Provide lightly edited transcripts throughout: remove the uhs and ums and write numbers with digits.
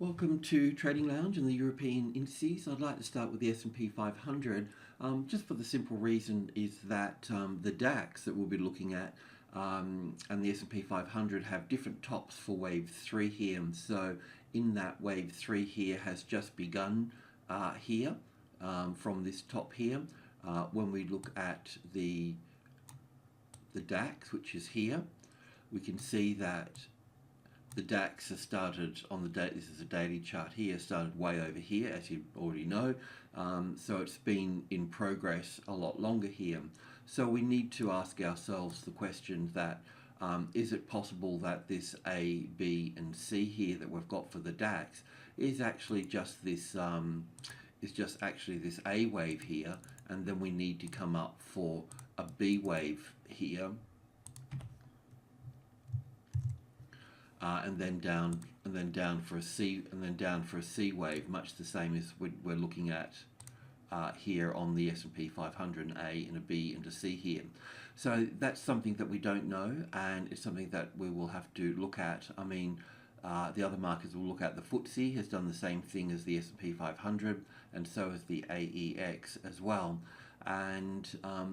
Welcome to Trading Lounge and the European Indices. I'd like to start with the S&P 500, just for the simple reason is that the DAX that we'll be looking at and the S&P 500 have different tops for wave 3 here. And so in that wave 3 here has just begun here from this top here. When we look at the DAX, which is here, we can see that the DAX has started on the date. This is a daily chart here, started way over here, as you already know. So it's been in progress a lot longer here. So we need to ask ourselves the question that is it possible that this A, B, and C here that we've got for the DAX is actually just this this A wave here, and then we need to come up for a B wave here. And then down for a C, and then down for a C wave, much the same as we're looking at here on the S&P 500, an A and a B and a C here. So that's something that we don't know, and it's something that we will have to look at. I mean, the other markets will look at. The FTSE has done the same thing as the S&P 500, and so has the AEX as well. And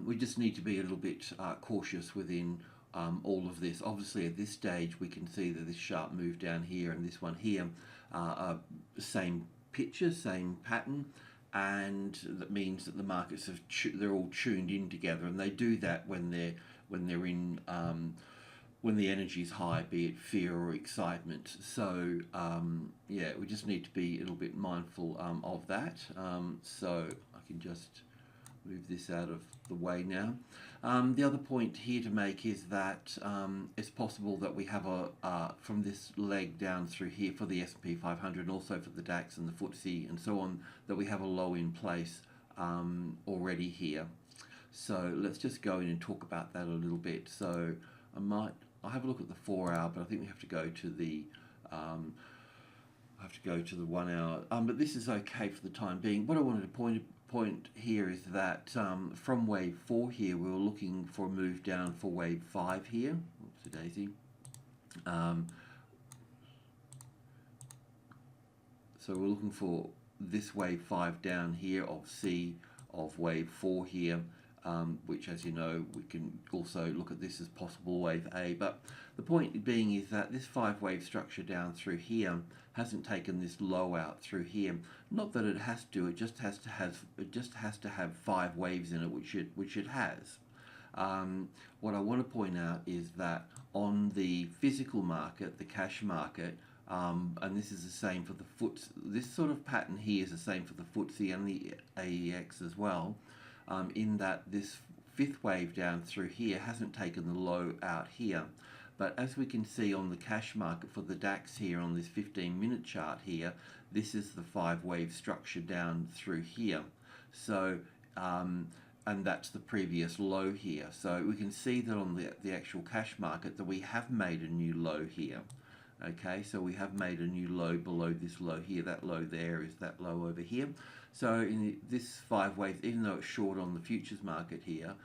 we just need to be a little bit cautious within all of this. Obviously at this stage we can see that this sharp move down here and this one here are same picture, same pattern, and that means that the markets have they're all tuned in together, and they do that when they're in when the energy is high, be it fear or excitement. So yeah, we just need to be a little bit mindful of that. So I can just move this out of the way now. The other point here to make is that it's possible that we have from this leg down through here for the S&P 500 and also for the DAX and the FTSE and so on, that we have a low in place already here. So let's just go in and talk about that a little bit. So I'll have a look at the 4 hour, but I think we have to go to the 1 hour. But this is okay for the time being. What I wanted to point here is that from wave 4 here, we were looking for a move down for wave 5 here. Oops, a daisy. So we're looking for this wave 5 down here of C of wave 4 here, which, as you know, we can also look at this as possible wave A. But the point being is that this 5 wave structure down through here hasn't taken this low out through here. Not that it has to, it just has to have 5 waves in it, which it has. What I want to point out is that on the physical market, the cash market, and this is the same for the FTSE, this sort of pattern here is the same for the FTSE and the AEX as well, in that this 5th wave down through here hasn't taken the low out here. But as we can see on the cash market for the DAX here on this 15-minute chart here, this is the 5 wave structure down through here. So, and that's the previous low here. So we can see that on the actual cash market that we have made a new low here. Okay, so we have made a new low below this low here. That low there is that low over here. So in this 5 waves, even though it's short on the futures market here,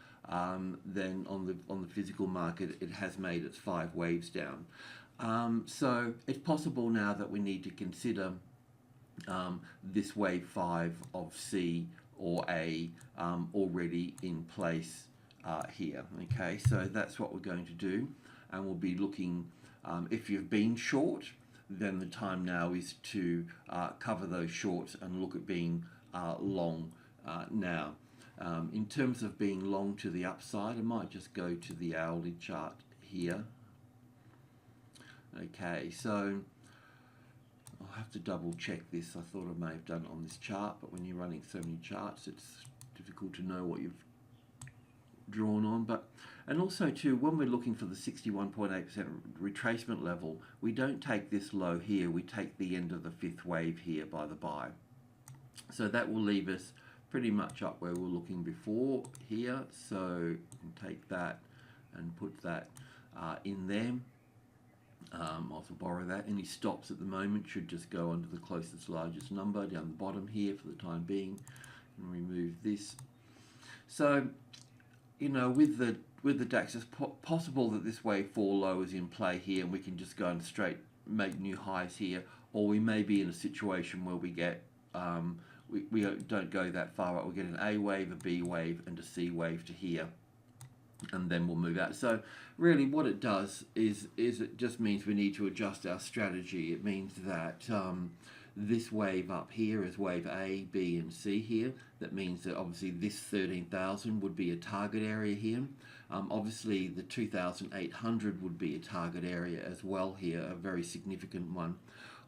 then on the physical market it has made its 5 waves down. So it's possible now that we need to consider this wave 5 of C or A already in place here. Okay, so that's what we're going to do, and we'll be looking. If you've been short, then the time now is to cover those shorts and look at being long now. In terms of being long to the upside, I might just go to the hourly chart here. Okay, so I'll have to double check this. I thought I may have done it on this chart, but when you're running so many charts, it's difficult to know what you've drawn on. And also too, when we're looking for the 61.8% retracement level, we don't take this low here, we take the end of the 5th wave here by the buy. So that will leave us pretty much up where we're looking before here. So we can take that and put that in there. I'll also borrow that. Any stops at the moment should just go under the closest largest number down the bottom here for the time being, and remove this. So, you know, with the DAX, it's possible that this wave 4 low is in play here, and we can just go in straight make new highs here, or we may be in a situation where we get we don't go that far up. We get an A wave, a B wave, and a C wave to here, and then we'll move out. So really what it does is it just means we need to adjust our strategy. It means that this wave up here is wave A, B, and C here. That means that obviously this 13,000 would be a target area here. Obviously the 2,800 would be a target area as well here, a very significant one.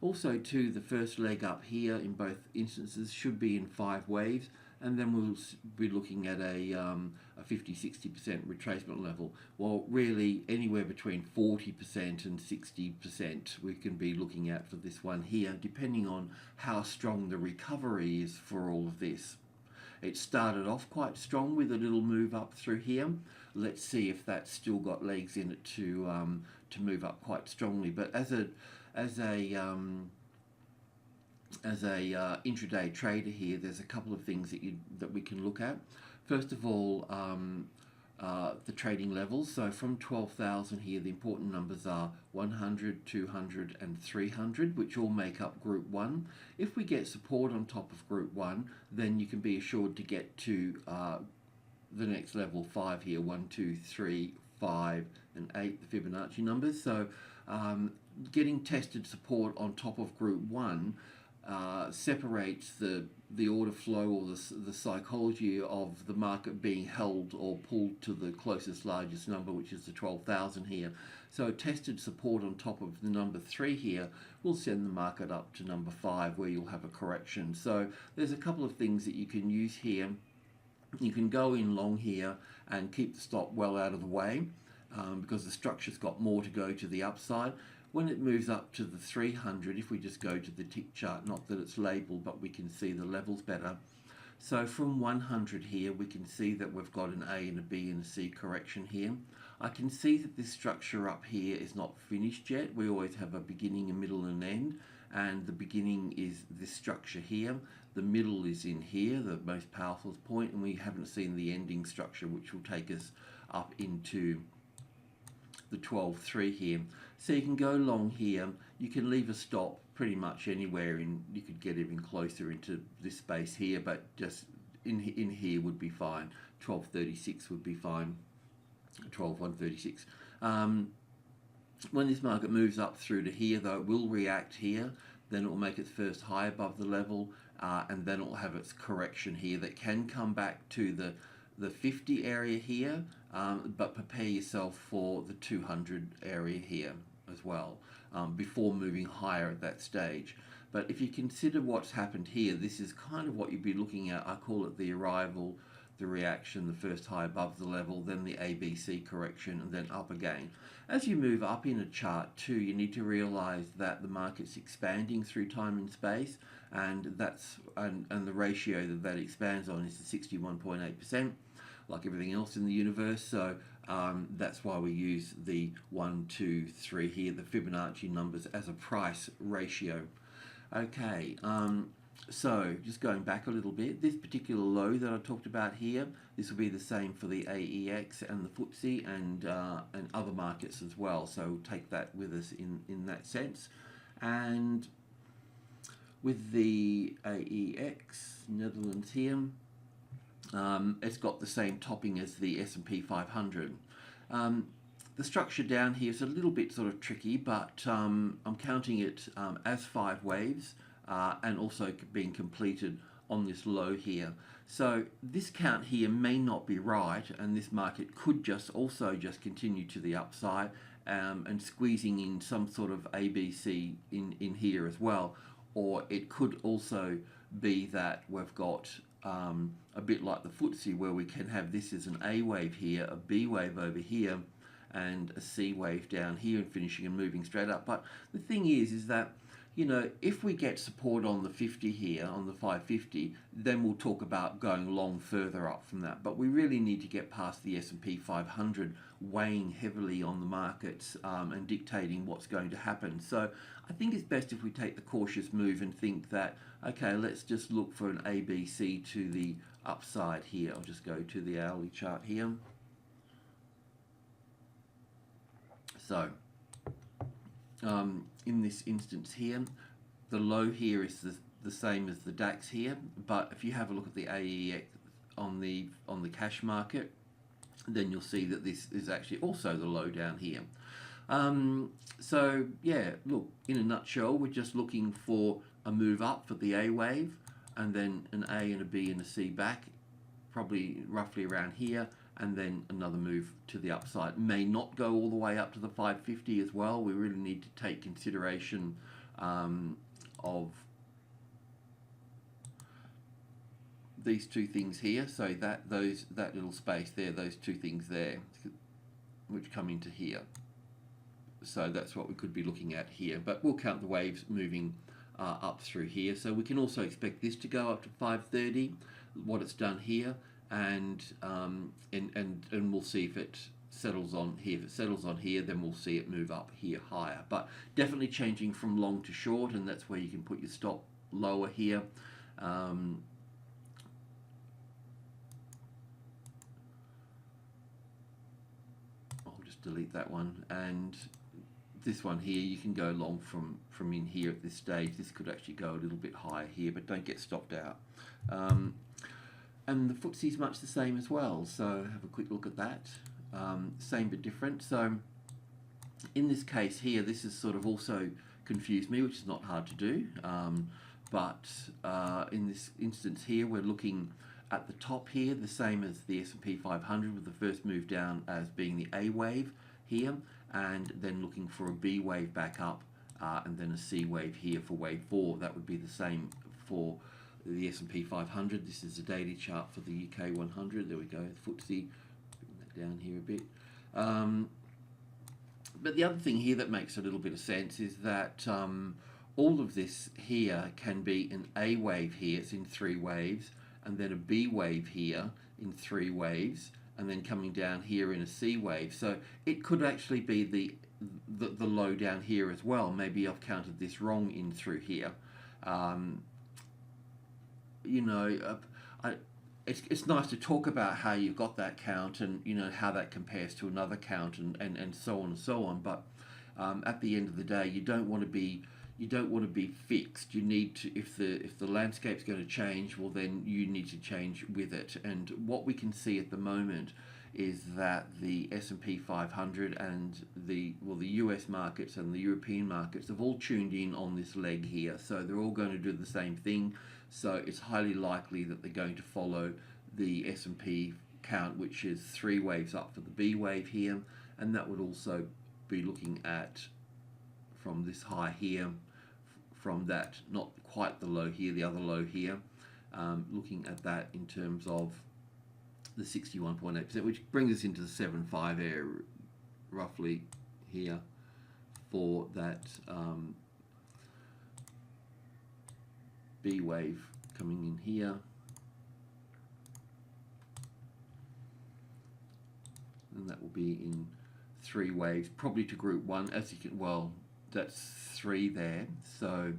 Also too, the first leg up here in both instances should be in 5 waves, and then we'll be looking at a 50-60% retracement level. Well, really anywhere between 40% and 60% we can be looking at for this one here, depending on how strong the recovery is for all of this. It started off quite strong with a little move up through here. Let's see if that's still got legs in it to move up quite strongly. But as a intraday trader here, there's a couple of things that we can look at. First of all, the trading levels. So from 12,000 here, the important numbers are 100, 200, and 300, which all make up Group 1. If we get support on top of Group 1, then you can be assured to get to the next level 5 here, 1, 2, 3, 5, and 8, the Fibonacci numbers. So getting tested support on top of Group 1 separates the order flow or the psychology of the market being held or pulled to the closest largest number, which is the 12,000 here. So tested support on top of the number 3 here will send the market up to number 5, where you'll have a correction. So there's a couple of things that you can use here. You can go in long here and keep the stop well out of the way, because the structure's got more to go to the upside. When it moves up to the 300, if we just go to the tick chart, not that it's labeled, but we can see the levels better. So from 100 here, we can see that we've got an A and a B and a C correction here. I can see that this structure up here is not finished yet. We always have a beginning, a middle, and an end. And the beginning is this structure here. The middle is in here, the most powerful point, and we haven't seen the ending structure, which will take us up into the 12.3 here. So you can go long here. You can leave a stop pretty much anywhere in. You could get even closer into this space here, but just in here would be fine. 12.36 would be fine. 12.136. When this market moves up through to here, though, it will react here. Then it will make its first high above the level, and then it will have its correction here that can come back to the 50 area here, but prepare yourself for the 200 area here as well, before moving higher at that stage. But if you consider what's happened here, this is kind of what you'd be looking at. I call it the arrival, the reaction, the first high above the level, then the ABC correction, and then up again. As you move up in a chart too, you need to realize that the market's expanding through time and space, and the ratio that expands on is the 61.8%, like everything else in the universe. So that's why we use the 1, 2, 3 here, the Fibonacci numbers, as a price ratio. Okay, so just going back a little bit, this particular low that I talked about here, this will be the same for the AEX and the FTSE and other markets as well. So we'll take that with us in that sense. And with the AEX Netherlands here, it's got the same topping as the S&P 500. The structure down here is a little bit sort of tricky, but I'm counting it as 5 waves and also being completed on this low here. So this count here may not be right, and this market could just continue to the upside and squeezing in some sort of ABC in here as well. Or it could also be that we've got a bit like the FTSE, where we can have this as an A wave here, a B wave over here, and a C wave down here, and finishing and moving straight up. But the thing is that, you know, if we get support on the 50 here, on the 550, then we'll talk about going long further up from that. But we really need to get past the S&P 500 weighing heavily on the markets and dictating what's going to happen. So I think it's best if we take the cautious move and think that, okay, let's just look for an ABC to the upside here. I'll just go to the hourly chart here. in this instance here, the low here is the same as the DAX here, but if you have a look at the AEX on the cash market, then you'll see that this is actually also the low down here. So yeah, look, in a nutshell, we're just looking for a move up for the A wave, and then an A and a B and a C back, probably roughly around here, and then another move to the upside. May not go all the way up to the 550 as well. We really need to take consideration of these two things here. So that little space there, those two things there, which come into here. So that's what we could be looking at here. But we'll count the waves moving up through here. So we can also expect this to go up to 530, what it's done here, and we'll see if it settles on here. If it settles on here, then we'll see it move up here higher. But definitely changing from long to short, and that's where you can put your stop lower here. I'll just delete that one, and this one here you can go long from in here at this stage. This could actually go a little bit higher here, but don't get stopped out. And the FTSE is much the same as well, so have a quick look at that. Same but different. So in this case here, this has sort of also confused me, which is not hard to do, but in this instance here, we're looking at the top here, the same as the S&P 500, with the first move down as being the A wave here, and then looking for a B wave back up, and then a C wave here for wave 4. That would be the same for the S&P 500. This is a daily chart for the UK100. There we go, the FTSE. Bring that down here a bit. But the other thing here that makes a little bit of sense is that all of this here can be an A wave here, it's in 3 waves, and then a B wave here in 3 waves, and then coming down here in a C wave. So it could actually be the low down here as well. Maybe I've counted this wrong in through here. You know, it's nice to talk about how you got that count, and you know how that compares to another count, and so on and so on. But at the end of the day, you don't want to be fixed. You need to, if the landscape's going to change, well then you need to change with it. And what we can see at the moment is that the S&P 500 and the US markets and the European markets have all tuned in on this leg here. So they're all going to do the same thing. So it's highly likely that they're going to follow the S&P count, which is 3 waves up for the B wave here, and that would also be looking at from this high here, from that, not quite the low here, the other low here, looking at that in terms of the 61.8%, which brings us into the 7.5 area roughly here for that B wave coming in here. And that will be in 3 waves, probably to group 1, as you can, well, that's 3 there, so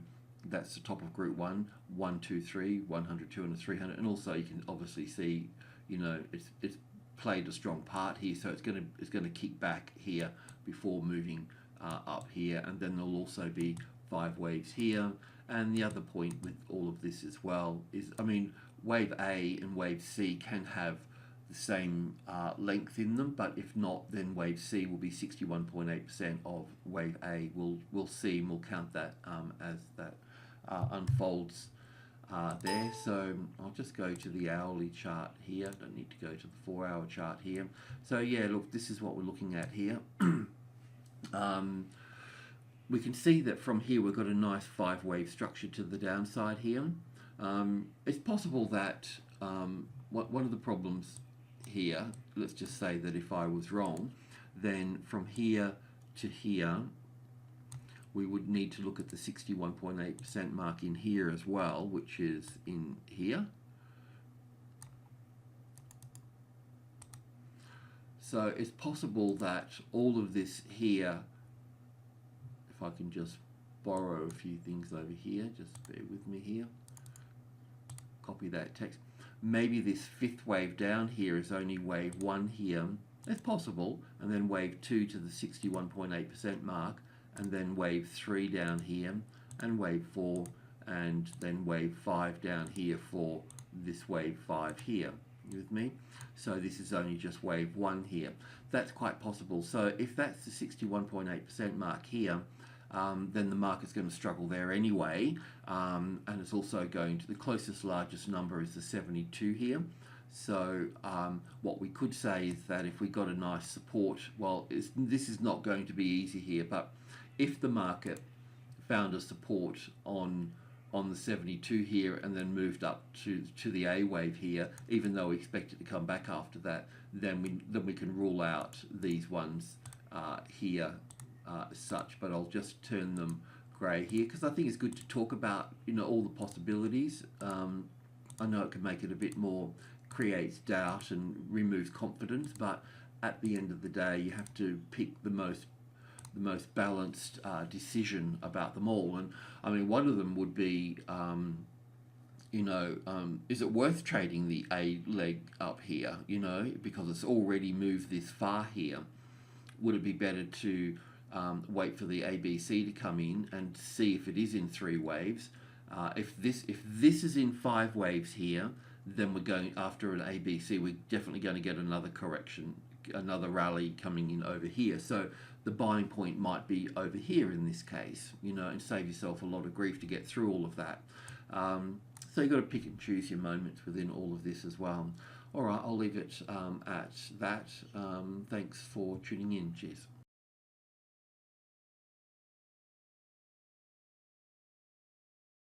that's the top of group 1, 1, 2, 3, 100, 200, 300, and also you can obviously see, you know, it's played a strong part here, so it's going to kick back here before moving up here, and then there'll also be 5 waves here. And the other point with all of this as well is, I mean, wave A and wave C can have the same length in them, but if not, then wave C will be 61.8% of wave A. We'll see, and we'll count that as that unfolds there. So I'll just go to the hourly chart here. Don't need to go to the 4-hour chart here. So yeah, look, this is what we're looking at here. We can see that from here we've got a nice 5-wave structure to the downside here. It's possible that one of the problems here, let's just say that if I was wrong, then from here to here we would need to look at the 61.8% mark in here as well, which is in here. So it's possible that all of this here, if I can just borrow a few things over here, just bear with me here, copy that text. Maybe this 5th wave down here is only wave 1 here. That's possible, and then wave 2 to the 61.8% mark, and then wave 3 down here, and wave 4, and then wave 5 down here for this wave 5 here. You with me? So this is only just wave 1 here. That's quite possible. So if that's the 61.8% mark here, then the market's going to struggle there anyway, and it's also going to, the closest largest number is the 72 here. So what we could say is that if we got a nice support, well, this is not going to be easy here, but if the market found a support on the 72 here and then moved up to the A wave here, even though we expect it to come back after that, then we can rule out these ones here as such. But I'll just turn them grey here because I think it's good to talk about, you know, all the possibilities. I know it can make it a bit more, creates doubt and removes confidence, but at the end of the day you have to pick the most balanced decision about them all. And I mean, one of them would be, you know, is it worth trading the A leg up here, you know, because it's already moved this far here? Would it be better to wait for the ABC to come in and see if it is in 3 waves? If this is in 5 waves here, then we're going after an ABC. We're definitely going to get another correction, another rally coming in over here. So the buying point might be over here in this case, you know, and save yourself a lot of grief to get through all of that. So you've got to pick and choose your moments within all of this as well. All right, I'll leave it at that. Thanks for tuning in. Cheers.